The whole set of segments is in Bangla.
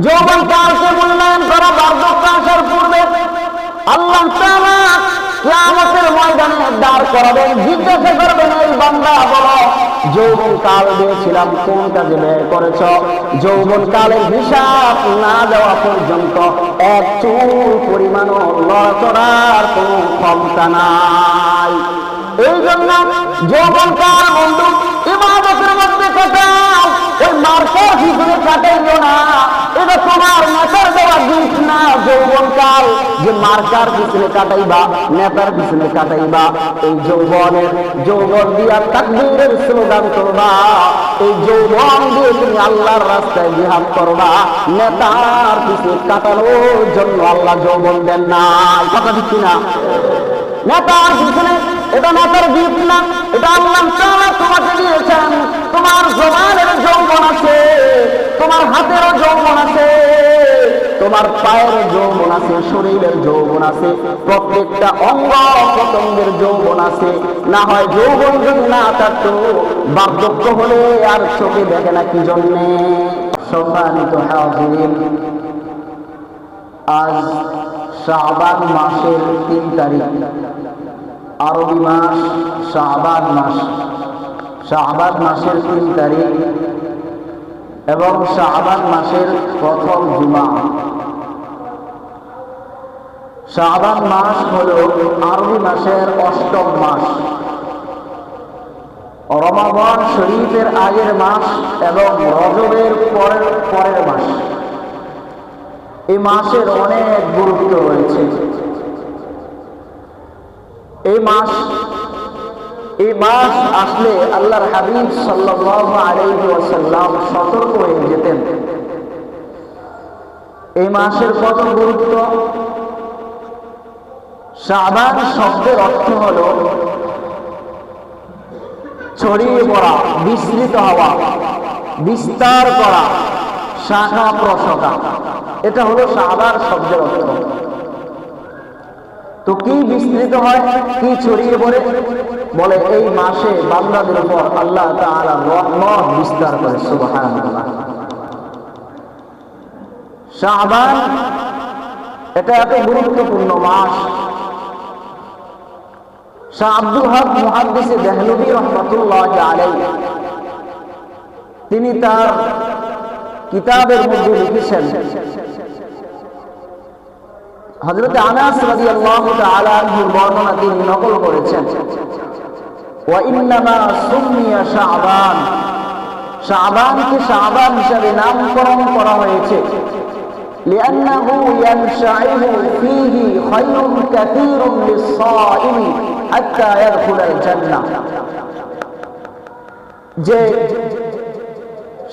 যৌবনকালকে মূল্যায়ন করা বার্ধক্য আসার পূর্বে আল্লাহ তাআলা কিয়ামতের ময়দানে দাঁড় করাবেন, জিজ্ঞাসা করবেন, এই বান্দা বলো যৌবনকাল দিয়েছিলাম কোন কাজে ব্যয় করেছ? যৌবনকালের হিসাব না দেওয়া পর্যন্ত এক চুল পরিমাণও লড়াচড়ার কোন ক্ষমতা নাই। এই জন্য যৌবনকাল বন্ধু ইবাদতের মধ্যে কাটাও, ওই মার্কার ভিতরে কাটাইও না। এটা তোমার নেতার দেওয়া জিনিস না। যৌবনকাল যে মার্কার পিছনে কাটাইবা, নেতার পিছনে কাটাইবা, এই যৌবন দিয়া তাকবীরের স্লোগান করবা, এই যৌবন দিয়ে তুমি আল্লাহর রাস্তায় জিহাদ করবা। নেতার পিছনে কাটানোর জন্য আল্লাহ যৌবন দেন না, কথা ঠিক না? নেতার পিছনে, এটা নেতার গিফট না, এটা আল্লাহ তাআলা তোমাকে দিয়েছেন। তোমার জবানের যৌবন আছে, তোমার হাতেরও যৌবন আছে, তোমার পায়ের যৌবন আছে, শরীরের যৌবন আছে, প্রত্যেকটা অঙ্গ প্রত্যঙ্গের যৌবন আছে। না হয় যৌবন যদি না থাকতো, বার্ধক্য হলে আর চোখে দেখে না কি জন্যে? সম্মানিত হাজিরিন, আজ শাবান মাসের 3 তারিখ, আরবি মাস শাবান মাস। শাবান মাসের 3 তারিখ এবং শাবান মাসের প্রথম জুমা। শাবান মাস হল আরবি মাসের 8ম মাস, রমাদান শরীফের আগের মাস এবং রজবের পরের মাস। এই মাসের অনেক গুরুত্ব রয়েছে। এই মাস আসলে আল্লাহর হাবিব সাল্লাল্লাহু আলাইহি ওয়াসাল্লাম সতর্ক হয়ে যেতেন। এই মাসের কত গুরুত্ব! শাবান শব্দের অর্থ হল ছড়িয়ে পড়া, বিস্তৃত হওয়া, বিস্তার করা, শাখা প্রশাখা। এটা হলো শাবান শব্দের অর্থ। তো কি বিস্তৃত হয়, কি ছড়িয়ে পড়ে? বলে এই মাসে বান্দাদের উপর আল্লাহ তাআলা রহমত বিস্তার করে। সুবহানাল্লাহ। শাবান এটা এত গুরুত্বপূর্ণ মাস। শাহ আব্দুল হক মুহাদ্দিস দেহলভী রাহমাতুল্লাহি আলাইহি তিনি তার কিতাবের মধ্যে লিখেছেন, হযরত আনাস রাদিয়াল্লাহু তাআলা আনহুর বর্ণনা তিনি নকল করেছেন। ওয়া ইন্নামা সুমিয়া শাবান, শাবানকে শাবান হিসেবে নামকরণ করা হয়েছে লিআন্নাহু ইয়ানশাইহু ফীহি খায়রুন কাসীরুন লিস-সাইমি হাত্তা ইয়াদখুলাল জান্নাহ। যে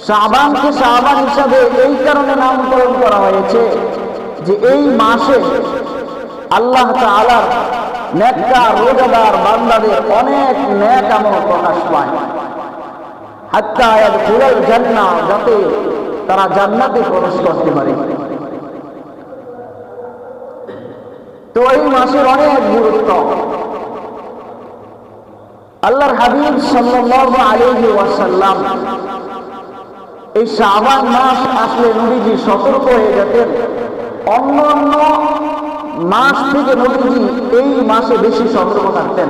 শাবানকে শাবান হিসেবে এই কারণে নামকরণ করা হয়েছে যে এই মাসে আল্লাহ তাআলার নেককার রোজাদার বান্দাদের অনেক নেক আমল প্রকাশ পায়। হাত্তা ইয়াদখুলাল জান্নাহ, যাতে তারা জান্নাতে প্রবেশ করতে পারে। তো এই মাসের অনেক গুরুত্ব। আল্লাহর হাবিব সাল্লাল্লাহু আলাইহি ওয়াসাল্লাম এই শাবান মাস আসলে নবীজি সতর্ক হয়ে যেতেন। অন্য মাস থেকে নবীজি এই মাসে বেশি সতর্ক থাকতেন।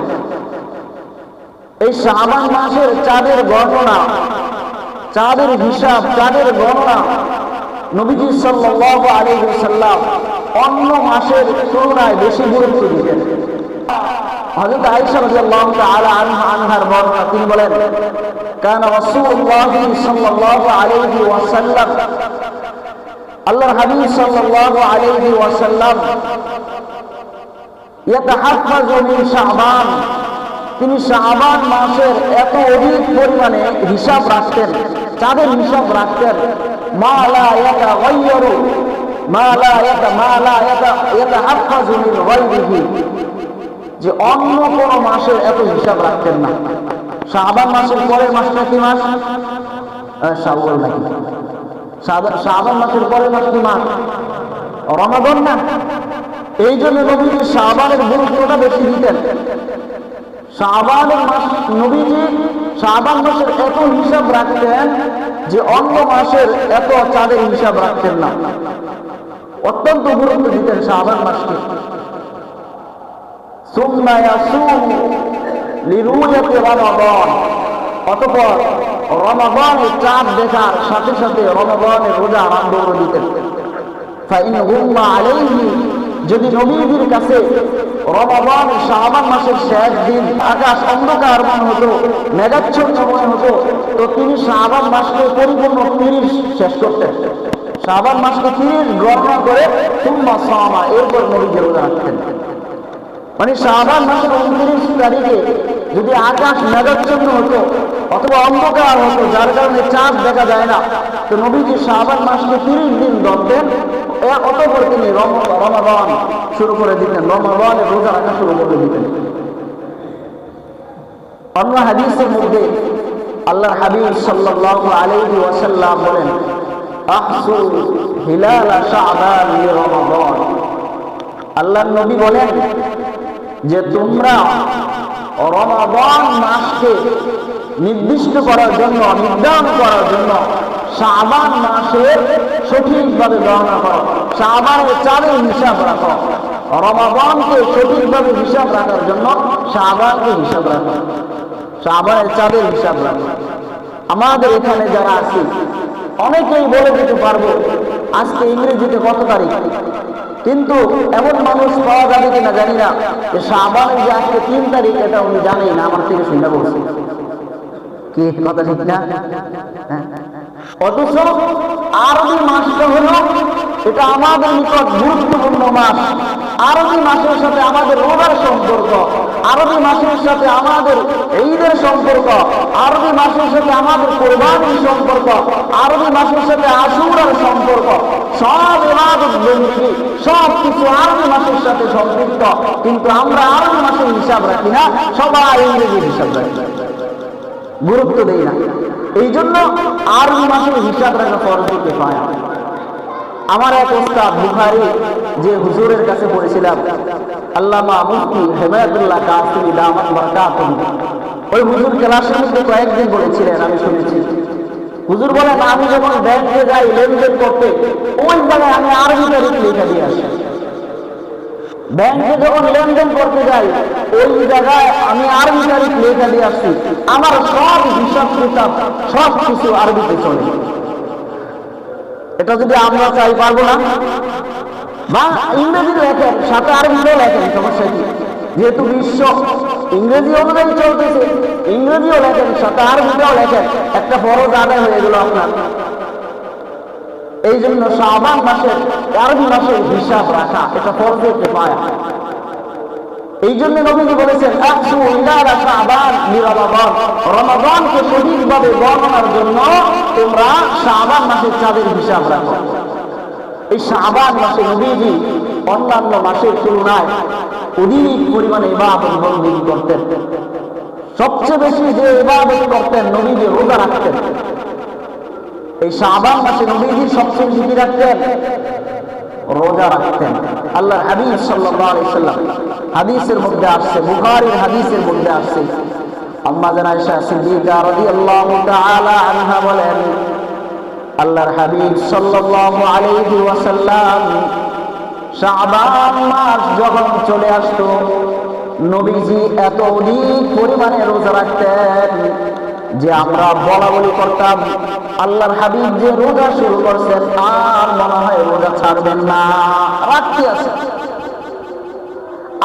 এই শাবান মাসের চাঁদের গণনা, চাঁদের হিসাব, চাঁদের গণনা নবীজি সাল্লাল্লাহু আলাইহি ওয়াসাল্লাম অন্য মাসের তুলনায় বেশি গুরুত্ব দিতেন। হযরত আয়েশা রাদিয়াল্লাহু তাআলা আনহার বর্ণনা, তিনি বলেন, কানা রাসূলুল্লাহ সাল্লাল্লাহু আলাইহি ওয়াসাল্লাম, আল্লাহর হাবিব সাল্লাল্লাহু আলাইহি ওয়াসাল্লাম ইয়াতাহাফাজু মিন শাবান, তিনি শাবান মাসের এত অধিক পরিমাণে হিসাব রাখতেন, চাঁদের হিসাব রাখতেন, মা লা ইয়াতাগায়্যারু মা লা ইয়াতাহাফাজু মিন গায়রিহি, যে অন্য কোন মাসের এত হিসাব রাখতেন না। শাবান মাসের পরের মাসটা কি মাস? শাওয়াল নাকি? শাবান মাসের পরের মাস কি মাস? রমাদান না? এই জন্য নবীজি শাবানের গুরুত্বটা বেশি দিতেন। শাবানের মাস নবীজি শাবান মাসের এত হিসাব রাখতেন যে অন্য মাসের এত চাঁদের হিসাব রাখতেন না, অত্যন্ত গুরুত্ব দিতেন শাবান মাসকে। সুম্মা ইয়াসুম লিরুয়াতি রমাদান, অতঃপর রমাদানের চাঁদ দেখার সাথে সাথে রমাদানের রোজা আরম্ভ করে দিতেন। ফাইন গুম্মা আলাইহি, যদি নবীজির কাছে রমাদানের শাবান মাসের শেষ দিন আকাশ অন্ধকার মনে হতো, মেঘাচ্ছন্ন মনে হতো, তো তিনি শাবান মাসকে পরিপূর্ণ 30 শেষ করতেন। শাবান মাসকে 30 গণনা করে সুম্মা সামা, এরপর নবীজি রোজা রাখতেন। মানে শাবান মাসের 29 তারিখে যদি আকাশ মেঘাচ্ছন্ন হতো অথবা অন্ধকার হতো, যার কারণে চাঁদ দেখা যায় না, তো নবীজি শাবান মাসকে 30 দিন ধরতেন। অতঃপর তিনি রমাদান শুরু করে দিতেন, রমাদানের রোজা রাখা শুরু করে দিতেন। অন্য হাদিসের মধ্যে আল্লাহর হাবিব সাল্লাল্লাহু আলাইহি ওয়াসাল্লাম বলেন, আহসু হিলাল শাবান লিরমাদান। আল্লাহর নবী বলেন যে তোমরা রমাদান মাসকে নির্দিষ্ট করার জন্য, নির্ধারণ করার জন্য শাবান মাসের সঠিকভাবে গণনা করো, শাবানের চাঁদের হিসাব রাখো। রমাদানকে সঠিকভাবে হিসাব রাখার জন্য শাবানকে হিসাব রাখো, শাবানের চাঁদের হিসাব রাখো। আমাদের এখানে যারা আছি অনেকেই বলে দিতে পারবো আজকে ইংরেজিতে কত তারিখ, কিন্তু এমন মানুষ পাওয়া যাবে কিনা জানি না যে শাবানের যে আজকে 3 তারিখ এটা উনি জানেই না, আমার থেকে শুনে বলছে। কি কথা ঠিক না? অথচ আরবি মাসটা হলো এটা আমাদের নিকট গুরুত্বপূর্ণ মাস। আরবি মাসের সাথে আমাদের রোজার সম্পর্ক, আরবি মাসের সাথে আমাদের ঈদের সম্পর্ক, আরবি মাসের সাথে আমাদের কোরবানির সম্পর্ক, আরবি মাসের সাথে আশুরার সম্পর্ক। সব ইবাদত বন্দেগী সব কিছু আরবি মাসের সাথে সম্পৃক্ত, কিন্তু আমরা আরবি মাসের হিসাব রাখি না, সবাই ইংরেজির হিসাব রাখি, গুরুত্ব দেই না। এই জন্য আরবি মাসের হিসাব রাখা ফরজে কিফায়া। আমার এক ওস্তাদ বুখারী যে হুজুরের কাছে পড়েছিলাম, আল্লামা মুফতি হেমায়েতুল্লাহ কাসিমি দামাত বারাকাতুহু, ওই হুজুর ক্লাসের মধ্যে কয়েকদিন বলেছিলেন, আমি শুনেছি। হুজুর বলেন, আমি যখন ব্যাংকে যাই লেনদেন করতে, ওই জায়গায় আমি আরবি তারিখ লিখে দিয়ে আসি। ব্যাংকে যখন লেনদেন করতে যাই ওই জায়গায় আমি আরবি তারিখ লিখে দিয়ে আসছি। আমার সব হিসাব কিতাব সব কিছু আরবিতে চলে। এটা যদি আমরা চাই পারবো না? বা ইংরেজি লেখেন সাথে আরবিও লেখেন, সমস্যা কি? যেহেতু বিশ্ব ইংরেজি অনুযায়ী চলতেছে, ইংরেজিও লেখেন সাথে আরবিটাও লেখেন, একটা ফরজ আদায় হয়ে গেল আপনার। এই জন্য শাবান মাসের আরবি মাসের হিসাব রাখা এটা ফরজে কিফায়া। এই জন্য নবীজি বলেছেন, আকসু ইলালা শাবান লিরমাদান, রমাদানকে সঠিকভাবে গণনার জন্য তোমরা শাবান মাসের চাঁদের হিসাব রাখো। এই শাবান মাসে নবীজি অন্যান্য মাসের তুলনায় অধিক পরিমাণে ইবাদত বন্দেগী করতেন। সবচেয়ে বেশি যে ইবাদত করতেন, নবীজি রোজা রাখতেন। এই শাবান মাসে নবীজি সবচেয়ে বেশি কি রাখতেন? রোজা রাখতেন। আল্লাহর হাবিব সাল্লাল্লাহু আলাইহি সাল্লাম হাদিসের মধ্যে আসছে, বুখারীর হাদিসের মধ্যে আসছে, আম্মা জান আয়েশা সিদ্দিকা রাদিয়াল্লাহু তাআলা আনহা বলেন, আল্লাহর হাবিব সাল্লাল্লাহু আলাইহি ওয়াসাল্লাম শাবান মাস যখন চলে আসতো, নবীজি এত অধিক পরিমাণে রোজা রাখতেন যে আমরা বলা বলি করতাম, আল্লাহর হাবিব যে রোজা শুরু করছেন আর মনে হয় রোজা ছাড়বেন না, রাখতে আছে।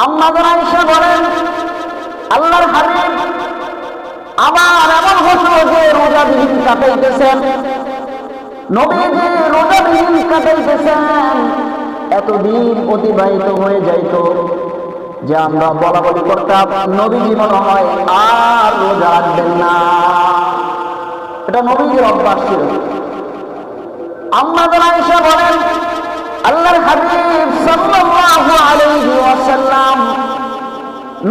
আম্মা জান আয়েশা বলেন, আল্লাহর হাবিব আবার এমন হতো যে রোজাবিহীন কাটাইতেছেন, নবীজি রোজাবিহীন কাটাইতেছেন, এতদিন অতিবাহিত হয়ে যাইত যে আমরা বলা বলি করতাম নবীজি মনে হয় আর রোজা রাখবেন না। এটা নবীজির অভ্যাস ছিল। আম্মা জান আয়েশা বলেন, আল্লাহর হাবিব সাল্লাল্লাহু আলাইহি ওয়াসাল্লাম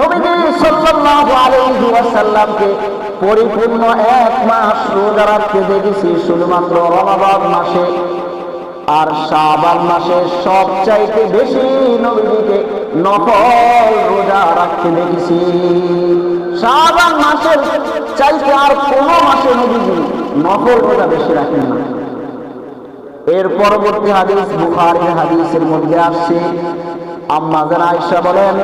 নবীজি সাল্লাল্লাহু আলাইহি ওয়াসাল্লামকে পরিপূর্ণ 1 মাস রোজা রাখতে দেখেছি শুধুমাত্র রমাদান মাসে। আর শাবান মাসে সবচাইতে বেশি নবীজিকে নফল রোজা রাখতে দেখেছি। শাবান মাসের চাইতে আর কোনো মাসে নবীজি নফল রোজা বেশি রাখেন না। এর পরবর্তী হাদিস বুখারীর হাদিসের মধ্যে আসছে, আম্মা জান আয়েশা বলেন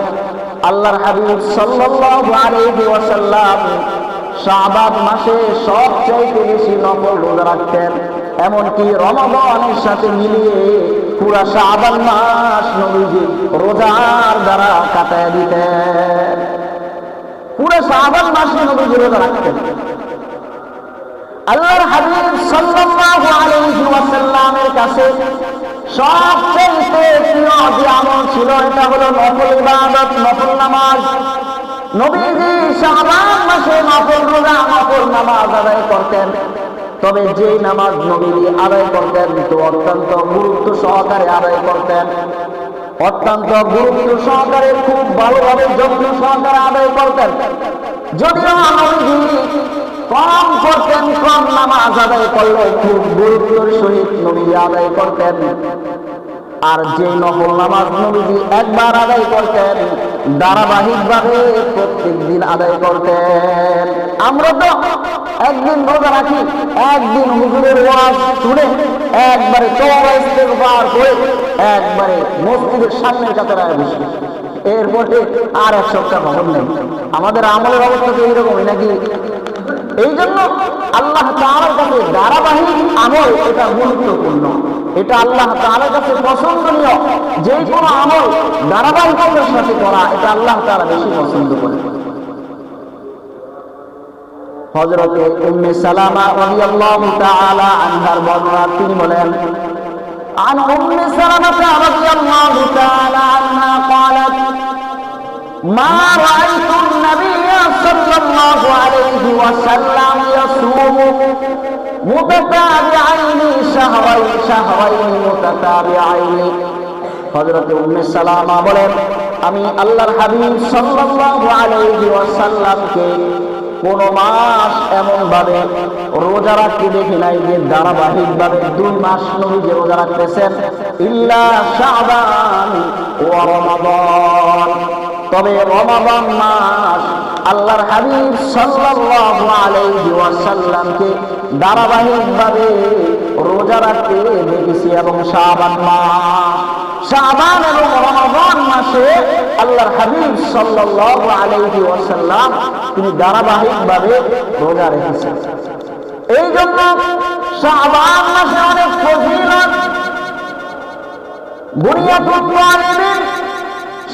আল্লাহর হাবিব সাল্লাল্লাহু আলাইহি ওয়াসাল্লাম শাবান মাসে সবচেয়ে বেশি নফল রোজা রাখতেন, এমনকি রমাদানের সাথে মিলিয়ে পুরা শাবান মাস নবীজি রোজার দ্বারা কাটায় দিতেন। পুরা শাবান মাসে নবীজি রোজা রাখতেন। আল্লাহর হাবিব সাল্লাল্লাহু আলাইহি ওয়াসাল্লামের কাছে সবচেয়ে প্রিয় যে আমল ছিল এটা হলো নফল ইবাদত, নফল নামাজ। নবীজি শাবান মাসে নফল রোজা, নফল নামাজ আদায় করতেন। তবে যে নামাজ নবীজি আদায় করতেন তো অত্যন্ত গুরুত্ব সহকারে আদায় করতেন, অত্যন্ত গুরুত্ব সহকারে খুব ভালোভাবে যত্ন সহকারে আদায় করতেন। যদিও নবীজি কম করতেন, কম নামাজ আদায় করলে খুব গুরুত্বের সহিত নবীজি আদায় করতেন। আর যে নফল নামাজ নবীজি একবার আদায় করতেন ধারাবাহিকভাবে প্রত্যেক দিন আদায় করতেন। আমরা তো একদিন রোজা রাখি, একদিন হুজুরের ওয়াজ শুনে একবারে তওবা ইস্তেগফার করে একবারে মসজিদের সামনের কাতারে বসি, এরপরে আর এক সপ্তাহ খবর নেই। আমাদের আমলের অবস্থা তো এইরকমই নাকি? এই জন্য আল্লাহ তাআলার কাছে ধারাবাহিক আমল এটা গুরুত্বপূর্ণ, এটা আল্লাহ তাআলার কাছে পছন্দনীয়। যে কোনো আমল ধারাবাহিকতার সাথে করা এটা আল্লাহ তাআলা বেশি পছন্দ করেন। হযরতে উম্মে সালামা রাদিয়াল্লাহু তাআলা আনহার বর্ণনা তিনি বলেন, عن أم سلمة رضي الله تعالى عنها قالت ما رأيت النبي صلى الله عليه وسلم يصوم متتابعين شهرين متتابعين। হযরত উম্মে সালামা বলেন আমি আল্লাহর হাবিব সাল্লাল্লাহু আলাইহি ওয়াসাল্লামকে কোন মাস এমন ভাবে রোজা রাখতে দেখি নাই যে ধারাবাহিকভাবে 2 মাস নবীজি রোজা রাখতেছেন, ইল্লা শাবান ওয়া রমাদান। তবে রমাদান মাস আল্লাহর হাবিব সাল্লাল্লাহু আলাইহি ওয়াসাল্লামকে ধারাবাহিকভাবে রোজা রাখতে দেখেছি, এবং শাবান মাস, শাবান এবং রমাদান মাসে আল্লাহর হাবিব সাল্লাল্লাহু আলাইহি ওয়াসাল্লাম তিনি ধারাবাহিকভাবে রোজা রেখেছেন। এই জন্য শাবান মাসে অনেক ফজিলত। বুনিয়াতুত তালিবিন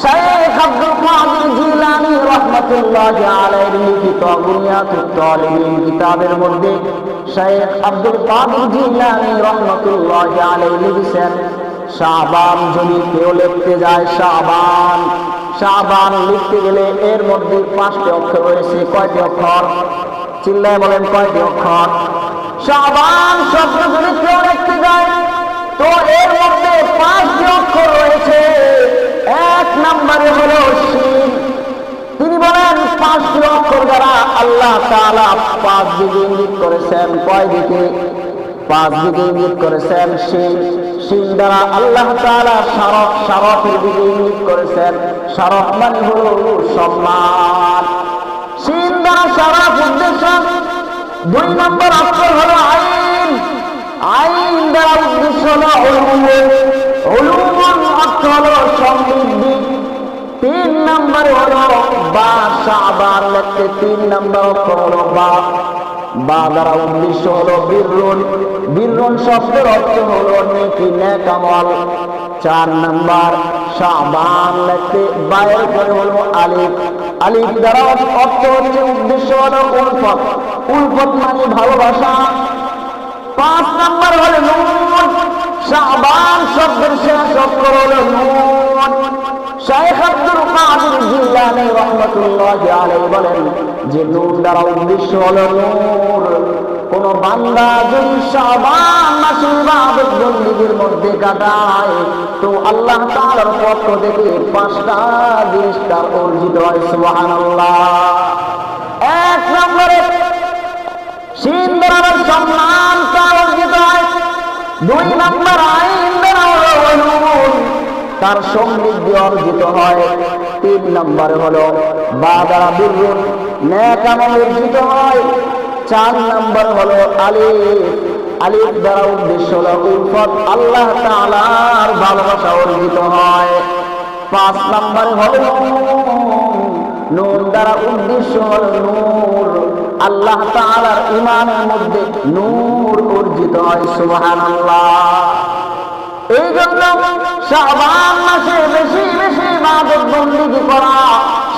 শাইখ আব্দুল কাদের জিলানী রাহমাতুল্লাহি আলাইহি লিখিত বুনিয়াতুত তালিবিন কিতাবের মধ্যে শাইখ আব্দুল কাদের জিলানী রাহমাতুল্লাহি আলাইহি লিখেছেন, শাবান যদি কেউ লিখতে যায়, শাবান লিখতে গেলে এর মধ্যে 5টি অক্ষর রয়েছে। কয়টি অক্ষর? চিল্লায় বলেন কয়টি অক্ষর? শাবান শব্দ যদি কেউ লিখতে যায় তো এর মধ্যে 5টি অক্ষর রয়েছে। 1 নম্বরে হলো শিন। তিনি বলেন 5টি অক্ষর দ্বারা আল্লাহ তাআলা 5 দিকে ইঙ্গিত করেছেন। কয় দিকে? 5 দিকে ইঙ্গিত করেছেন। শিন দ্বারা আল্লাহ তাআলা শারফের দিকে ইঙ্গিত করেছেন। শারফ মানে হলো সম্মান। শিন দ্বারা শারফ উদ্দেশ্য। 2 নম্বর অক্ষর হলো আইন। আইন দ্বারা উদ্দেশ্য হলো উলুম। উলুম অর্থ হলো সমৃদ্ধি। 3 নম্বরে হলো বা। শাবান লিখতে 3 নম্বর অক্ষর হলো বা। বা দ্বারা উদ্দেশ্য হলো বীরুন। বীরুন শব্দের অর্থ হলো নেকি, নেক আমল। 4 নম্বর শাবান লিখতে বায়ের পরে হলো আলিফ। আলিফ দ্বারা অর্থ হচ্ছে উদ্দেশ্য হলো উলফত। উলফত মানে ভালোবাসা। 5 নম্বর হলো নুন। শাবান শব্দের শেষ অক্ষর হলো নুন। শাইখ আব্দুল কাদের জিলানী রাহমাতুল্লাহি আলাইহি বলেন যে নুন দ্বারা উদ্দেশ্য হলো নূর। কোন বান্দা যদি শাবান মাসে ইবাদত বন্দেগীর মধ্যে কাটায় তো আল্লাহ তাআলার পক্ষ থেকে 5টা জিনিস তার অর্জিত হয়। সুবহানাল্লাহ। 1 নম্বরে শিন দ্বারা সম্মান তার অর্জিত হয়। 2 নম্বর আইন দ্বারা উলুম তার সমৃদ্ধি অর্জিত হয়। 3 নম্বরে হলো বা দ্বারা বীরুন, নেক আমল অর্জিত হয়। 4 নম্বর হলো আলিফ। আলিফ দ্বারা উদ্দেশ্য হলো উলফত, আল্লাহ তাআলার ভালোবাসা অর্জিত হয়। 5 নম্বর হলো নুন দ্বারা উদ্দেশ্য হলো নূর, আল্লাহ তাআলার ঈমানের মধ্যে নূর অর্জিত হয়। সুবহানাল্লাহ। এই জন্য শাবান মাসে বেশি বেশি ইবাদত বন্দেগী করা,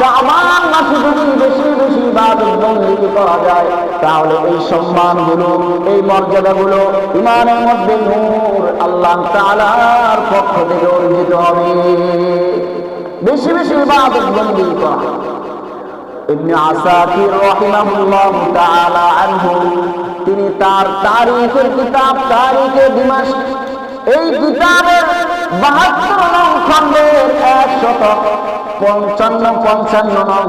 শাবান মাসে যদি বেশি বেশি ইবাদত বন্দেগী করা যায় তাহলে এই সম্মানগুলো, এই মর্যাদাগুলো ঈমানের মধ্যে নূর আল্লাহ তাআলার পক্ষ থেকে অর্জিত হবে। বেশি বেশি ইবাদত বন্দেগী করা। ইবনে আসাকির রাহিমাহুল্লাহ তাআলা আনহু তিনি তার তারিখের কিতাব তারিখে দিমাশক, এই কিতাবের 72 নং খণ্ডের 155 নং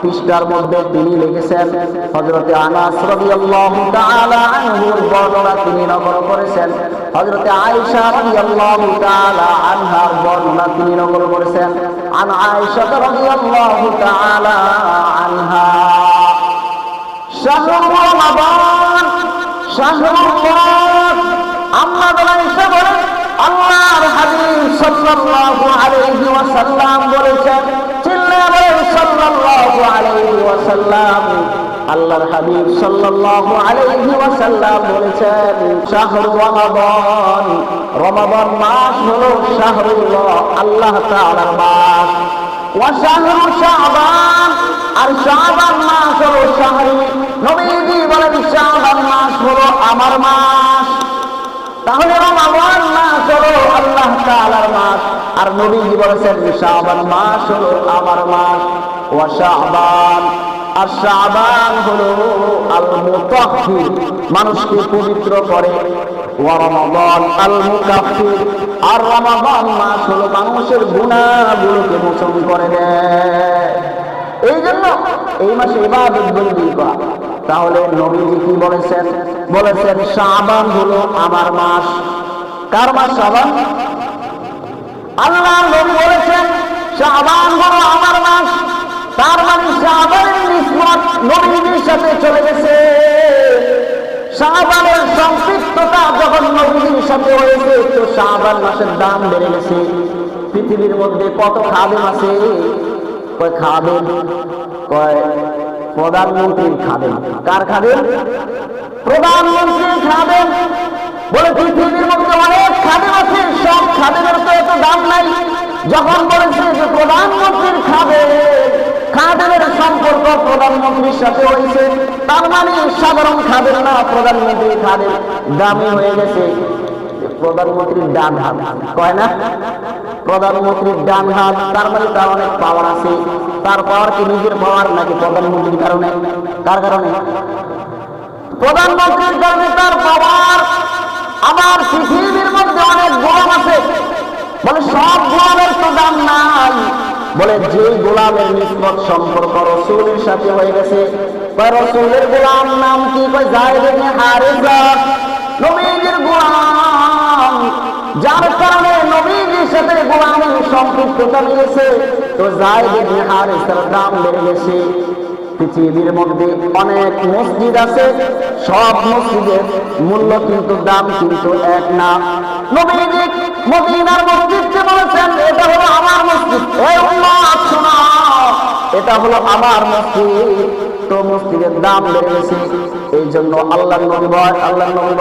পৃষ্ঠার মধ্যে তিনি লিখেছেন, হযরতে আনাস রাদিয়াল্লাহু তাআলা আনহুর বর্ণনা তিনি নকল করেছেন, হযরতে আয়েশা রাদিয়াল্লাহু তাআলা আনহার বর্ণনা তিনি নকল করেছেন। আন আয়েশা রাদিয়াল্লাহু তাআলা আনহা শাহরু রমাদান শাহরুল্লাহ, আম্মা আয়েশা বলেন আল্লাহর হাবিব সাল্লাল্লাহু আলাইহি ওয়াসাল্লাম বলেছেন, চিল্লায়ে বলেন সাল্লাল্লাহু আলাইহি ওয়াসাল্লাম, আল্লাহর হাবিব সাল্লাল্লাহু আলাইহি ওয়াসাল্লাম বলেছেন শাহরু রমাদান, রমাদান মাস হলো শাহরুল্লাহ, আল্লাহ তাআলার মাস। ওয়া শাহরু শাবান, আর শাবান মাস হলো শাহরি, নবীজি বলেন শাবান মাস হলো আমার মাস। তাহলে রমাদান মাস হলো আল্লাহ তাআলার মাস, আর নবীজি বলেছেন শাবান মাস হলো আমার মাস। ওয়া শাবান, আর শাবান হলো আল মুতাহহির, মানুষকে পবিত্র করে। ওয়া রমাদান আল মুকাফফির, আর রমাদান মাস হলো মানুষের গুনাহগুলোকে মোচন করে দেয়। এই জন্য এই মাসে ইবাদত বন্দেগী করা। তাহলে নবীজি কি বলেছেন? বলেছেন শাবান হলো আমার মাস। কার মাস শাবান? আল্লাহর নবী বলেছেন শাবান হলো আমার মাস। তার মানে শাবানের নিসবত নবীজির সাথে চলে গেছে। শাবানের সম্পৃক্ততা যখন নবীজির সাথে হয়েছে তো শাবান মাসের দাম বেড়ে গেছে। পৃথিবীর মধ্যে কত খাদেম আছে? কয় খাদেম, কয় প্রধানমন্ত্রীর খাদেম। কার খাদেম? প্রধানমন্ত্রীর খাদেম। বলে পৃথিবীর মধ্যে অনেক খাদেম আছে, সব খাদেমের তো এত দাম নাই। যখন বলেছে যে প্রধানমন্ত্রীর খাদেম, খাদেমের সম্পর্ক প্রধানমন্ত্রীর সাথে হয়েছে, তার মানে সাধারণ খাদেম না, প্রধানমন্ত্রীর খাদেম দামি হয়ে গেছে। প্রধানমন্ত্রীর ডান হাত, কয় না প্রধানমন্ত্রীর ডান হাত, তার মানে তার অনেক পাওয়ার আছে। তার পাওয়ার কি নিজের পাওয়ার নাকি প্রধানমন্ত্রীর কারণে? কার কারণে? প্রধানমন্ত্রীর কারণে তার পাওয়ার। আবার পৃথিবীর মধ্যে অনেক গোলাম আছে, বলে সব গোলামের তো দাম নাই। বলে যে গোলামের নিসবত সম্পর্ক রাসূলের সাথে হয়ে গেছে, রাসূলের গোলাম নাম কি? কয় যায়েদ ইবনে হারিসা, নবীজির গোলাম। যার কারণে নবীজির সাথে গোলামের সম্পৃক্ততা নিয়েছে, তো যায়েদ ইবনে হারিসার দাম বেড়ে গেছে। পৃথিবীর মধ্যে অনেক মসজিদ আছে, সব মসজিদের মূল্য কিন্তু দাম কিন্তু এক না। নবীজি মদিনার মসজিদকে বলেছেন এটা হলো আমার মসজিদ, এই উম্মত শোনো, এটা হলো আমার মসজিদ। তো মসজিদের দাম বেড়ে গেছে। এই জন্য আল্লাহর নবী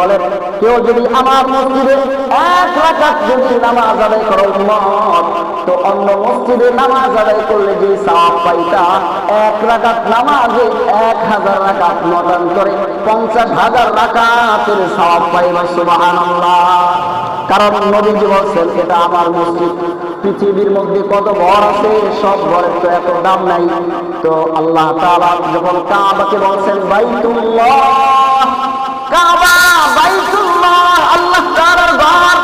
বলেন কেউ যদি আমার মসজিদে 1 রাকাত যদি নামাজ আদায় করে উম্মত, তো অন্য মসজিদে নামাজ আদায় করলে যে সওয়াব পাইতা, 1 রাকাত নামাজে 1000 রাকাত মতান্তরে 50,000 রাকাতের সওয়াব পাইবা। সুবহানাল্লাহ। কারণ নবীজি বলেন এটা আমার মসজিদ। পৃথিবীর মধ্যে কত ঘর আছে, সব ঘরের তো এত দাম নাই। তো আল্লাহ তাআলা যখন কাবাকে বলেন বাইতুল্লাহ, কাবা বাইতুল্লাহ, আল্লাহ তাআলার ঘর,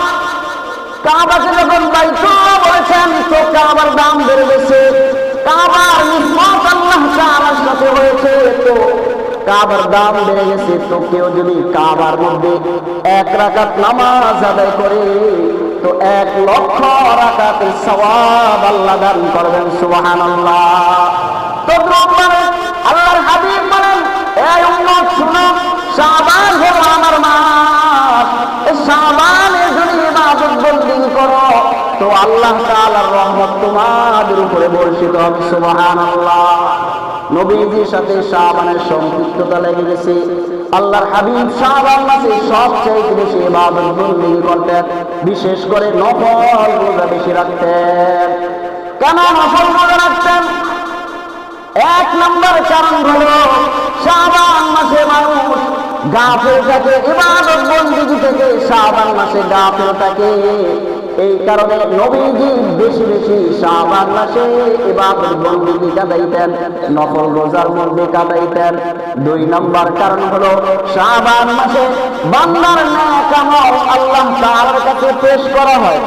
কাবাকে যখন বাইতুল্লাহ বলেছেন তো কাবার দাম বেড়ে গেছে। কাবার নিসবত আল্লাহ তাআলার সাথে হয়েছে, তো কাবার দাম বেড়ে গেছে। তো কেউ যদি কাবার মধ্যে 1 রাকাত নামাজ আদায় করে তো 1 লক্ষ রাকাতের সওয়াব আল্লাহ দান করবেন। সুবহানাল্লাহ। তো আল্লাহর হাবিব বলেন এই উম্মত শুনো, শাবান হলো আমার মাস। এই শাবানে যদি ইবাদত বন্দেগী করো তো আল্লাহ তাআলার রহমত তোমাদের উপরে বর্ষিত হবে। সুবহানাল্লাহ। নবীজির সাথে শাবানের সম্পৃক্ততা লেগে গেছে। আল্লাহর হাবিব শাবান মাসে সবচেয়ে বেশি ইবাদত বন্দেগী করতেন, বিশেষ করে নফল রোজা বেশি রাখতেন। কেন নফল রোজা রাখতেন? এক নম্বর কারণ হলো শাবান মাসে মানুষ গাফিল থাকে, ইবাদত বন্দেগী থেকে শাবান মাসে গাফিল থাকে। এই কারণে নবীজি বেশি বেশি শাবান মাসে ইবাদত বন্দেগী কাটাইতেন, নফল রোজার মধ্যে কাটাইতেন। দুই নম্বর কারণ হলো শাবান মাসে বান্দার নেক আমল আল্লাহ তাআলার কাছে পেশ করা হয়।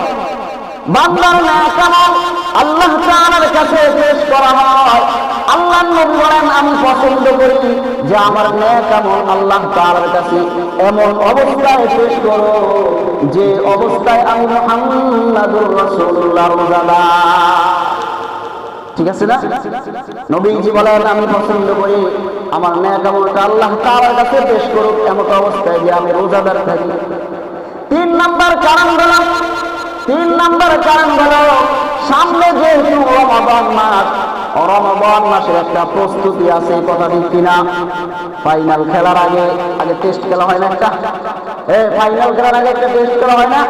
বান্দার নেক আমল আল্লাহ তাআলার কাছে পেশ করা হয়। আল্লাহর নবী বলেন, আমি পছন্দ করি যে আমার নেক আমল আল্লাহ তাআলার কাছে এমন অবস্থায় পেশ করো যে অবস্থায় আমি মুহাম্মাদুর রাসূলুল্লাহ রোজাদার। ঠিক আছে না? নবীজি বলেন, আমি পছন্দ করি আমার নেক আমলটা আল্লাহ তাআলার কাছে পেশ করুক এমন অবস্থায় যে আমি রোজাদার থাকি। তিন নম্বর কারণ হলো সামনে যেহেতু রমাদান মাস, রমাদান মাসের একটা প্রস্তুতি আছে, কথা ঠিক কিনা? ফাইনাল খেলার আগে টেস্ট খেলা হয় না একটা? ফাইনাল খেলার আগে একটা টেস্ট করা হয় না?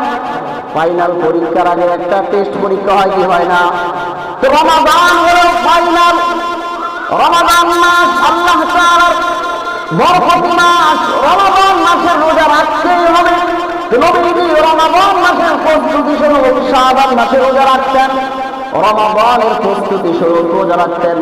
ফাইনাল পরীক্ষার আগে একটা টেস্ট পরীক্ষা হয় কি হয় না? তো রমাদান হলো ফাইনাল। রমাদান মাস আল্লাহ তাআলার বরকতি মাস। রমাদান মাসের রোজা রাখতেই হবে। নবীজি রমাদান মাসের প্রস্তুতি স্বরূপ শাবান মাসে রোজা রাখতেন। রমাদানের প্রস্তুতি স্বরূপ রোজা রাখতেন।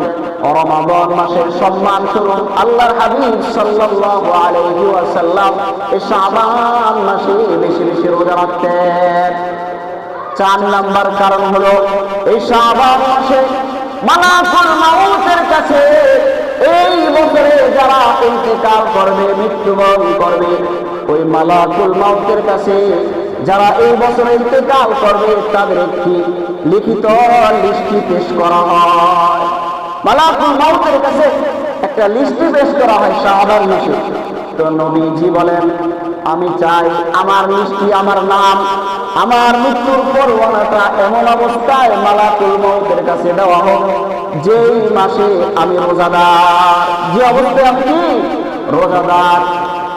রমাদান মাসের সম্মান স্বরূপ আল্লাহর হাবিব সাল্লাল্লাহু আলাইহি ওয়াসাল্লাম এই শাবান মাসে বেশি বেশি রোজা রাখতেন। চার নম্বর কারণ হলো এই শাবান মাসে মালাকুল মাউতের কাছে এই বছরে যারা ইন্তেকাল করবে, মৃত্যুবরণ করবে, ওই মালাকুল মাউতের কাছে যারা এই বছরে ইন্তেকাল করবে তাদের একটি লিখিত লিস্টি পেশ করা হয়। মালাকুল মাউতের কাছে একটা লিস্টি পেশ করা হয় শাবান মাসে। তো নবীজি বলেন, আমি চাই আমার লিস্টি, আমার নাম, আমার মৃত্যুর পরোয়ানাটা এমন অবস্থায় মালাকুল মাউতের কাছে দেওয়া হোক যেই মাসে আমি রোজাদার, যে অবস্থায় আমি কি রোজাদার।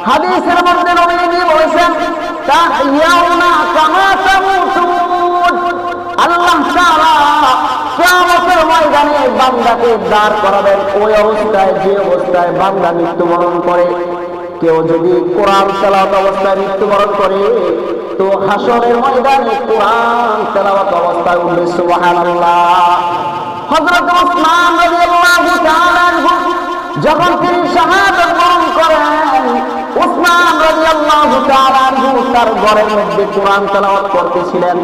হাদিসের মধ্যে নবীজি বলেছেন, তাহইয়াউনা কামা তামুতুন। আল্লাহ তাআলা কিয়ামতের ময়দানে বান্দাকে দাঁড় করাবেন ওই অবস্থায় যে অবস্থায় বান্দা মৃত্যুবরণ করে। কেউ যদি কোরআন তেলাওয়াত অবস্থায় মৃত্যুবরণ করে তো হাসরের ময়দানে কোরআন তেলাওয়াত অবস্থায় উঠবে। সুবহানাল্লাহ। হযরত ওসমান রাদিয়াল্লাহু তাআলা আনহু যখন তিনি শাহাদাত বরণ করেন, ওসমান রাদিয়াল্লাহু তাআলা আনহু তার ঘরের মধ্যে কোরআন তেলাওয়াত করতেছিলেন।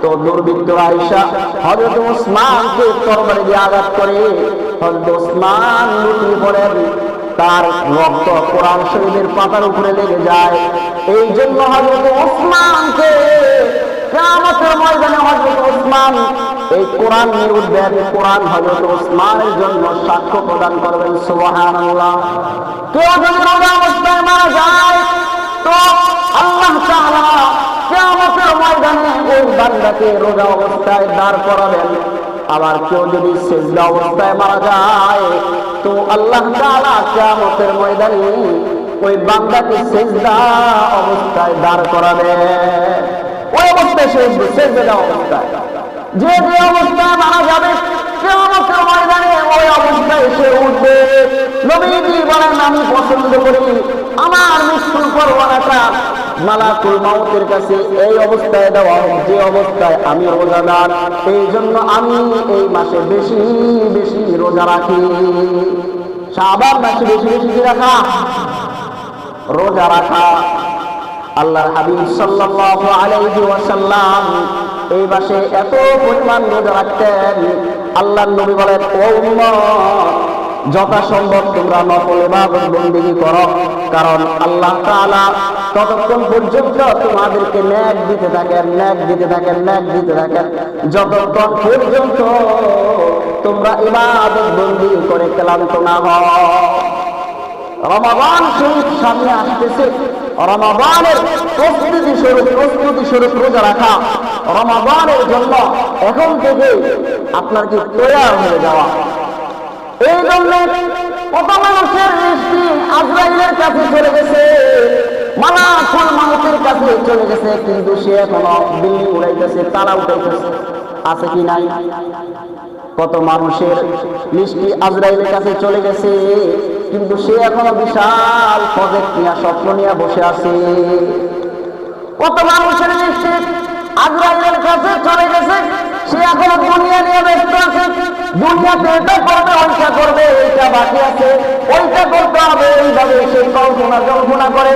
তো দুর্বৃত্তরা আয়েশা হযরত ওসমানকে তরবারি দিয়ে আঘাত করে হযরত ওসমান লুটিয়ে পড়েন। তার রক্ত কোরআন শরীফের পাতার উপরে লেগে যায়। এই জন্য হযরত ওসমানকে কিয়ামতের ময়দানে হযরত ওসমান এই কোরআন নিয়ে উঠবেন। কোরআন হযরত ওসমানের জন্য সাক্ষ্য প্রদান করবেন। সুবহানাল্লাহ। কেউ যদি রোজা অবস্থায় মারা যায় তো আল্লাহ তাআলা কিয়ামতের ময়দানে ওই বান্দাকে রোজা অবস্থায় দাঁড় করাবেন। আবার কেউ যদি সিজদা অবস্থায় মারা যায় তো আল্লাহ তাআলা কিয়ামতের ময়দানে ওই বান্দাকে সিজদা অবস্থায় দাঁড় করাবে। ওই অবস্থায় সিজদা অবস্থায় যে যে অবস্থায় মারা যাবে কিয়ামতের ময়দানে ওই অবস্থায় সে উঠবে। নবীজি বলেন, আমি পছন্দ করি আমার মৃত্যুর পরোয়ানাটা মালাকুল মাউতের কাছে এই অবস্থায় দেওয়া হোক যে অবস্থায় আমি রোজাদার। এই জন্য আমি এই মাসে বেশি বেশি রোজা রাখি। শাবান মাসে বেশি বেশি কি রাখা? রোজা রাখা। আল্লাহর হাবিব সাল্লাল্লাহু আলাইহি ওয়াসাল্লাম এই মাসে এত পরিমাণ রোজা রাখতেন। আল্লাহর নবী বলেন, ও উম্মত, যথাসম্ভব তোমরা নফল ইবাদত বন্দেগী করো, কারণ আল্লাহ তাআলা ততক্ষণ পর্যন্ত তোমাদেরকে নেক দিতে থাকেন, নেক দিতে থাকেন, নেক দিতে থাকেন, যতক্ষণ পর্যন্ত তোমরা ইবাদত বন্দেগী করে ক্লান্ত না হও। রমাদান শরীফ সামনে আসতেছে, রমাদানের প্রস্তুতি স্বরূপ রোজা রাখা, রমাদানের জন্য এখন থেকে আপনার কি তৈয়ার হয়ে যাওয়া। এই জন্য কত মানুষের দৃষ্টি আজরাইলের কাছে চলে গেছে, মালাকুল মউতের কাছে চলে গেছে, কিন্তু সে এখনো বিল্ডিং উড়াইতেছে, তারা উঠাইতেছে, আছে কি নাই? কত মানুষের দৃষ্টি আজরাইলের কাছে চলে গেছে, কিন্তু সে এখনো বিশাল প্রজেক্ট নিয়ে স্বপ্ন নিয়ে বসে আছে। কত মানুষের দৃষ্টি আজরাইলের কাছে চলে গেছে, সে এখনো দুনিয়া নিয়ে ব্যস্ত আছে, দুনিয়াতে এটা করবে, ওইটা করবে, এইটা বাকি আছে, ওইটা করতে হবে, এইভাবে সে কল্পনা করে।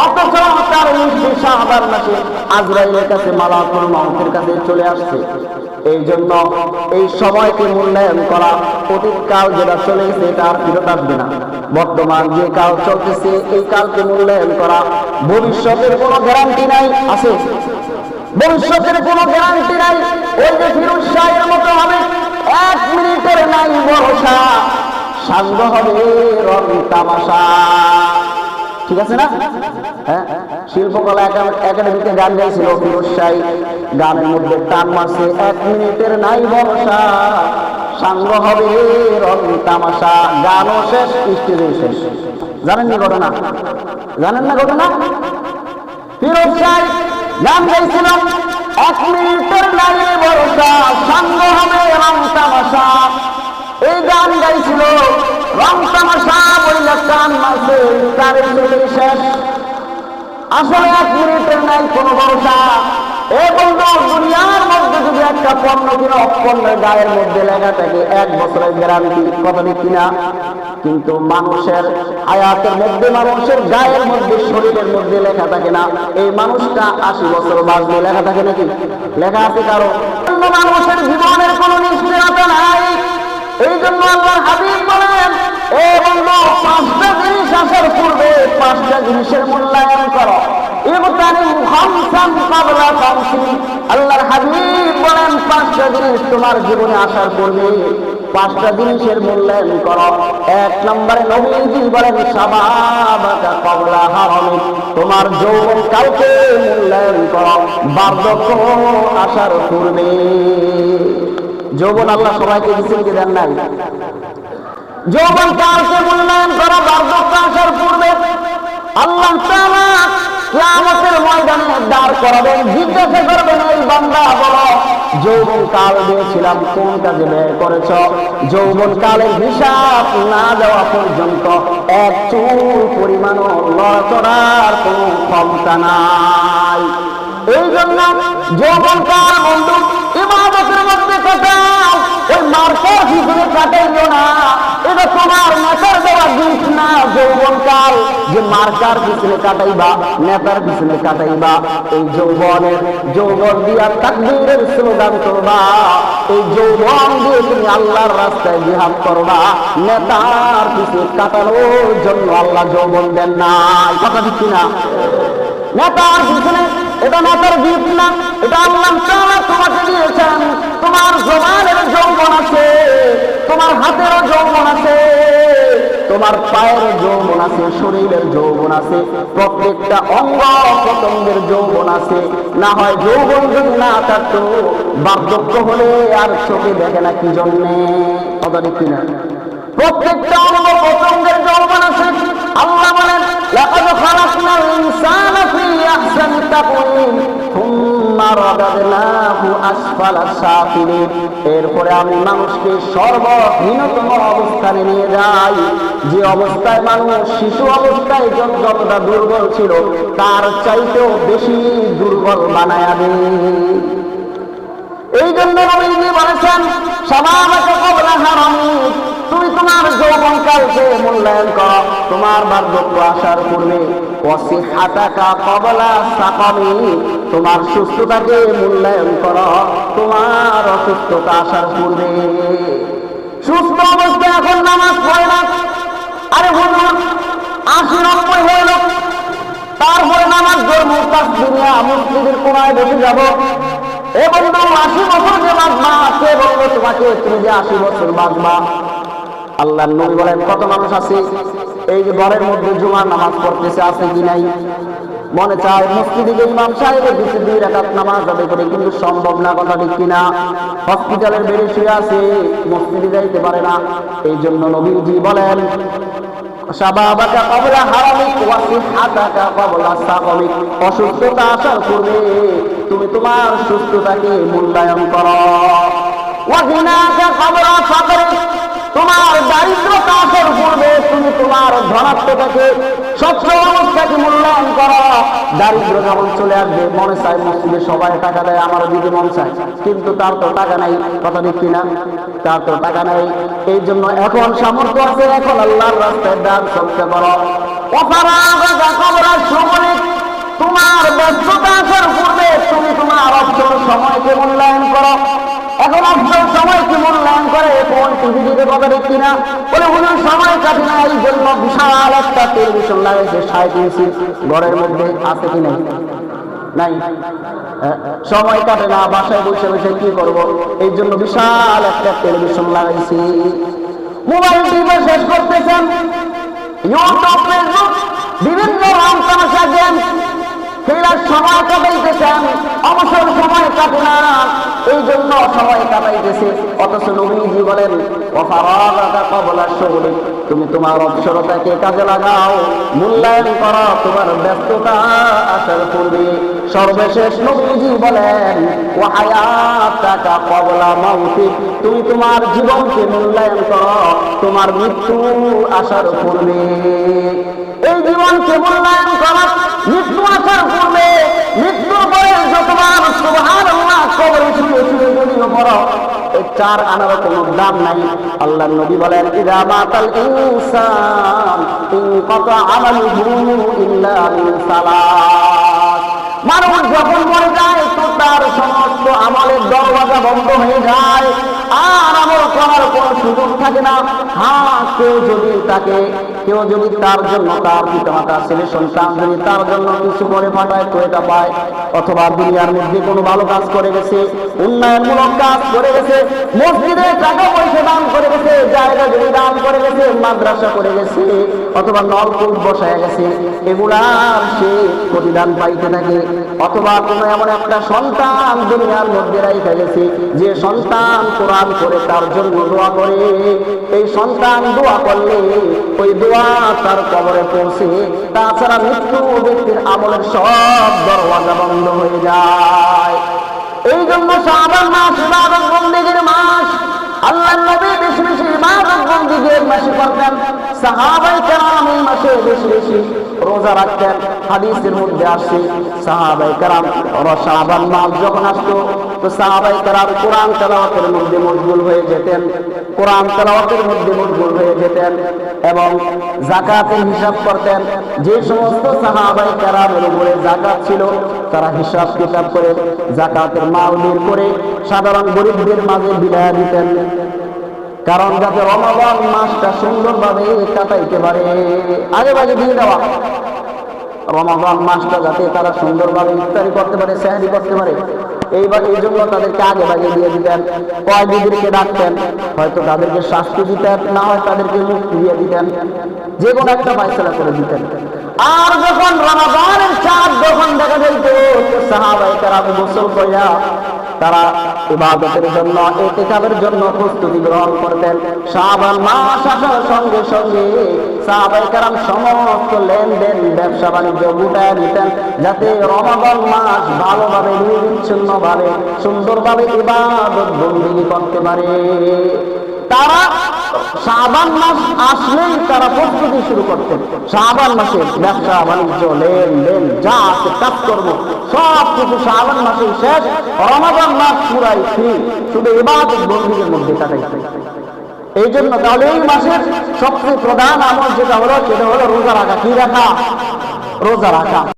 অথচ তার দৃষ্টি শাহবান মাসে আজরাইলের কাছে, মালাকুল মউতের কাছে চলে আসছে। এই জন্য এই সময়কে মূল্যায়ন করা, অতীত কাল যেটা চলে গেছে এটা আর ফিরত আসবে না, বর্তমান যে কাল চলতেছে এই কালকে মূল্যায়ন করা। ভবিষ্যতের কোনো গ্যারান্টি নাই, আছে? ভবিষ্যতের কোনো গ্যারান্টি নাই। ওই যে ফিরোজ শাহের মতো হবে, 1 মিনিটের নাই ভরসা, সাঙ্গ হবে রং তামাশা। ঠিক আছে না? হ্যাঁ, শিল্পকলা একাডেমিতে গান গাইছিল ফিরোজ শাহ, গানের মধ্যে টান মারছে, 1 মিনিটের নাই ভরসা, সাঙ্গ হবে রং তামাশা। গানও শেষ, স্টেজও শেষ। জানেন না ঘটনা? জানেন না ঘটনা? ফিরোজ শাহ গান গাইছিল, 1 মিনিটের নাই ভরসা, সাঙ্গ হবে রং তামাশা। এই গান গাইছিল, রং তামাশা বইলা কান মাসে, গানের চলে শেষ। আসলে 1 মিনিটের নাই কোনো ভরসা। এ বন্ধু, দুনিয়ার মধ্যে যদি একটা পণ্য কিনা, পণ্যের গায়ের মধ্যে লেখা থাকে 1 বছরের গ্যারান্টি, কথা ঠিক কিনা? কিন্তু মানুষের হায়াতের মধ্যে, মানুষের গায়ের মধ্যে, শরীরের মধ্যে লেখা থাকে না এই মানুষটা 80 বছর বাঁচবে, লেখা থাকে নাকি? লেখা আছে কারো? মানুষের জীবনের কোনো নিশ্চয়তা নাই। এই জন্য আল্লাহর হাবিব বলেন, এ বন্ধু, 5টা জিনিস আসার পূর্বে 5টা জিনিসের মূল্যায়ন করো। আল্লাহর হাবিব বলেন, 5টা জিনিস তোমার জীবনে আসার পূর্বে 5টা জিনিসের মূল্যায়ন করো। 1 নম্বরে নবীজি বলেন, শাবাবাকা ক্বাবলা হারামিক, তোমার যৌবন কালকে মূল্যায়ন করো, বার্ধক্য আসার পূর্বে। যৌবন আল্লাহ সবাইকে দিচ্ছেন কি দেন নাই? যৌবন কালকে মূল্যায়ন করা, বার্ধক্য আসার পূর্বে। আল্লাহ তাআলা কিয়ামতের ময়দানে দাঁড় করাবেন, জিজ্ঞাসা করবেন, এই বান্দা বলো যৌবন কাল দিয়েছিলাম কোন কাজে ব্যয় করেছ? যৌবন কালের হিসাব না দেওয়া পর্যন্ত 1 চুল পরিমাণও নড়াচড়ার কোনো ক্ষমতা নাই। এই জন্য যৌবন কাল বন্ধু ইবাদতের মধ্যে কাটাও, ওই মার্কার পিছনে কাটাইও না। এটা তোমার নেতার দেওয়া দিক না। যৌবন কাল যে মার্কার পিছনে কাটাইবা, নেতার পিছনে কাটাইবা, এই যৌবন দিয়া তাকবীরের স্লোগান করবা, এই যৌবন দিয়ে তুমি আল্লাহর রাস্তায় জিহাদ করবা। নেতার পিছনে কাটানোর জন্য আল্লাহ যৌবন দেন নাই, কথা ঠিক কিনা? নেতার পিছনে, এটা নেতার গিফট না, এটা আল্লাহ তাআলা তোমাকে দিয়েছেন। তোমার জবানের যৌবন আছে, তোমার হাতেরও যৌবন আছে, তোমার পায়ের যৌবন আছে, শরীরের যৌবন আছে, প্রত্যেকটা অঙ্গ প্রত্যঙ্গের যৌবন আছে। না হয় যৌবন যদি না থাকতো, বার্ধক্য হলে আর চোখে দেখে না কি জন্যে, কথা ঠিক কিনা? প্রত্যেকটা অঙ্গ প্রত্যঙ্গের যৌবন আছে। আল্লাহ বলেন, লাকাদ খালাকনাল ইনসানা ফি আহসানি তাকওয়িম সুম্মা রাদাদনাহু আসফালা সাফিলিন। এরপরে আমি মানুষকে সর্বহীনতম অবস্থানে নিয়ে যাই, যে অবস্থায় মানুষ শিশু অবস্থায় যতটা দুর্বল ছিল তার চাইতেও বেশি দুর্বল বানায়া দেই। এই জন্য নবীজি বলেছেন, শাবাবাকা ক্বাবলা হারামিক, তুমি তোমার যৌবন কালকে মূল্যায়ন করো, তোমার বার্ধক্য আসার পূর্বে। ওয়াসিহাতাকা ক্বাবলা সাকামিক, তোমার সুস্থতাকে মূল্যায়ন করো, তোমার অসুস্থতা আসার পূর্বে। সুস্থ অবস্থায় এখন নামাজ পড়ে না, আরে হুজুর 80-90 হয়ে গেল, তারপরে নামাজ ধর্ম তাসবিহিয়া মসজিদের কোনায় বসে যাব। এ বন্ধু, 80 বছর যে বাঁচবা, কে বলবো তোমাকে তুমি যে 80 বছর বাঁচবা? আল্লাহর নবী বলেন, কত মানুষ আছে এই যে ঘরের মধ্যে জুমার নামাজ পড়তেছে, আছে কি নাই? মনে চায় মসজিদে ইমাম সাহেবের পিছে 2 রাকাত নামাজ আদায় করে, কিন্তু সম্ভব না, কথা ঠিক কিনা? হসপিটালের বেডে শুয়ে আছে, মসজিদে যাইতে পারে না। এই জন্য নবীজি বলেন, শাবাবাকা ক্বাবলা হারামিক ওয়া সিহহাতাকা ক্বাবলা সাকামিক। অসুস্থতা আসার পূর্বে তুমি তোমার সুস্থতাকে মূল্যায়ন করো। ওয়া গিনাকা ক্বাবলা ফাকরিক, তোমার দারিদ্রতা আসার পূর্বে তুমি তোমার ধনাত্মতাকে, সচ্ছল অবস্থাকে মূল্যায়ন করো। দারিদ্র যখন চলে আসবে, মনে চায় মসজিদে সবাই টাকা দেয়, আমারও দিতে মন চায়, কিন্তু তার তো টাকা নাই, কথা ঠিক কিনা? তার তো টাকা নাই। এই জন্য এখন সামর্থ্য আছে, এখন আল্লাহর রাস্তায় দান সবচেয়ে বড়। অফারাগা ক্বাবলা শুগলিক, তোমার ব্যস্ততা আসার পূর্বে তুমি তোমার অবসর সময়কে মূল্যায়ন করো। এখন অবসর সময়কে মূল্যায়ন করে কোন টিভি দিতে, কথা ঠিক কিনা? বলে হুজুর সময় কাটে না, এই জন্য বিশাল একটা টেলিভিশন লাগাইছে 60 ইঞ্চি, ঘরের মধ্যে আছে কি নাই? নাই। সময় কাটে না, বাসায় বসে বসে কি করব, এই জন্য বিশাল একটা টেলিভিশন লাগাইছি। মোবাইল টিভি শেষ করতেছেন, ইউটিউব, ফেসবুক, বিভিন্ন রং তামাশা গেম খেলার সময় কাটাইতেছেন, অবসর সময় কাটে না, এই জন্য সময় কাটাইতেছে। অথচ নবীজি বলেন, ওয়াফারাগাকা ক্বাবলা শুগলিক, তুমি তোমার অবসরতাকে কাজে লাগাও, মূল্যায়ন করো তোমার ব্যস্ততা আসার পূর্বে। সর্বশেষ নবীজি বলেন, ওয়া হায়াতাকা ক্বাবলা মাউতিক, তুমি তোমার জীবনকে মূল্যায়ন করো তোমার মৃত্যু আসার পূর্বে। এই জীবনকে মূল্যায়ন করো মৃত্যু আসার পূর্বে। মৃত্যুর পরে যতবার সুবহানাল্লাহ কবরে শুয়ে শুয়ে যদিও পড়ো, এই 4 আনার কোনো দাম নাই। আল্লাহর নবী বলেন, ইযা মাতাল ইনসান ইনকাতা আমালুহু ইল্লা মিন সালাত, মানুষ যখন মরে যায় তো তার সমস্ত আমলের দরওয়াজা বন্ধ হয়ে যায়, আর আমল করার কোনো সুযোগ থাকে না। হ্যাঁ, কেউ যদি তার জন্য, তার পিতামাতা, ছেলে সন্তান যদি তার জন্য কিছু করে পাঠায় তো এটা পায়, অথবা দুনিয়ার মধ্যে কোনো ভালো কাজ করে গেছে, উন্নয়নমূলক কাজ করে গেছে, মসজিদে টাকা পয়সা দান করে গেছে, জায়গা জমি দান করে গেছে, মাদ্রাসা করে গেছে, অথবা নলকূপ বসায় গেছে, এগুলার সে প্রতিদান পাইতে থাকে। অথবা কোনো এমন একটা সন্তান দুনিয়ার মধ্যে রাইখা গেছে, যে সন্তান কোরআন করে তার জন্য দোয়া করে, এই সন্তান দোয়া করলে ওই দোয়া তার কবরে পৌঁছে। তাছাড়া মৃত্যু ব্যক্তির আমলের সব দরওয়াজা বন্ধ হয়ে যায়। এই জন্য শাবান মাস ইবাদত বন্দেগীর মাস। আল্লাহর নবী বেশি বেশি ইবাদত বন্দেগীর মাসে করতেন, সাহাবায়ে কেরাম এই মাসে বেশি বেশি রোজা রাখতেন। হাদিসের মধ্যে আসছে, সাহাবায়ে কেরাম শাবান মাস যখন আসতো তো সাহাবায়ে কেরাম কোরআন তেলাওয়াতের মধ্যে মশগুল হয়ে যেতেন, এবং যাকাতের হিসাব করতেন। যে সমস্ত সাহাবায়ে কেরামের উপরে যাকাত ছিল তারা হিসাব কিতাব করে যাকাতের মাল বের করে সাধারণ গরিবদের মাঝে বিলায় দিতেন, কারণ যাতে রমাদান মাসটা সুন্দরভাবে কাটাইতে পারে। আগে ভাগে দিয়ে দেওয়া, রমাদান মাসটা যাতে তারা সুন্দরভাবে ইফতারি করতে পারে, সেহরি করতে পারে, এই জন্য তাদেরকে আগে ভাগে দিয়ে দিতেন। কয়েদিদেরকে ডাকতেন, হয়তো তাদেরকে শাস্তি দিতেন, না হয় তাদেরকে মুক্তি দিয়ে দিতেন, যে কোনো একটা ফয়সালা করে দিতেন। আর যখন রমাদানের চাঁদ যখন দেখা যাইত, সাহাবায়ে কেরাম গোসল করিয়া তারা ইবাদতের জন্য, ইতিকাফের জন্য প্রস্তুতি গ্রহণ করতেন। শাবান মাস আসার সঙ্গে সঙ্গে সাহাবায়ে কেরাম সমস্ত লেনদেন, ব্যবসা বাণিজ্য গুটায় নিতেন, যাতে রমাদান মাস ভালোভাবে নির্বিচ্ছিন্নভাবে সুন্দরভাবে ইবাদত বন্দেগী করতে পারে। তারা শাবান মাস আসলেই তারা প্রস্তুতি শুরু করতেন। শাবান মাসে ব্যবসা বাণিজ্য, লেনদেন, যা আছে কাজকর্ম সব কিছু শাবান মাসে শেষ, রমাদান মাস পুরাই ফ্রি, শুধু ইবাদত বন্দেগীর মধ্যে কাটাইতেন। এই জন্য তাহলে এই মাসের সবচেয়ে প্রধান আমল যেটা হলো সেটা হলো রোজা রাখা। কি রাখা? রোজা রাখা।